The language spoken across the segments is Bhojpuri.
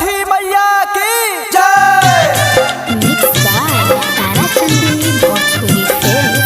छठी मैया की जय। Mix by Tarachandi Bhojpuri film.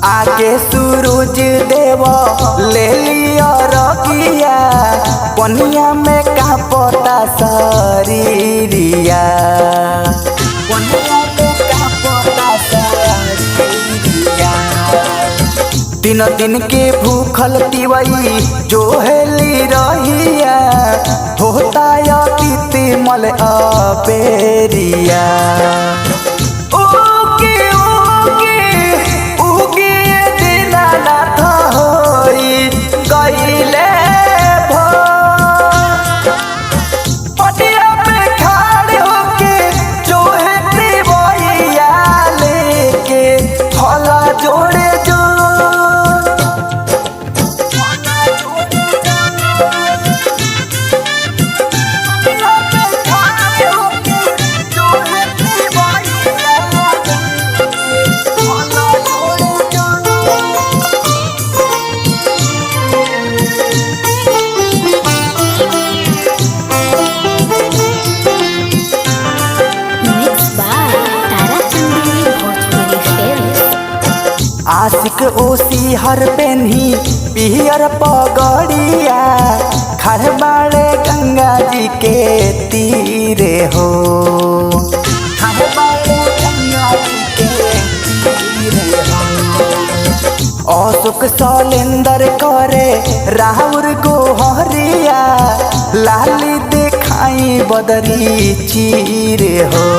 आगे सूरज देव ले लिया रगिया, पनिया में का पता शरीरिया, पनिया में का पता शरीरिया। दिन दिन के भूखल तिवई जो हेली रहिया, होता या पीती मल अबेरिया। आशिक ओसी हर पेन्ही पियर पगड़िया, खड़बाड़े गंगा जी के तीरे हो, खड़बाड़े गंगा जी के तीरे हो। अशोक सलेंदर करे राहुर गोहरिया, लाली देखाई बदरी चीरे हो।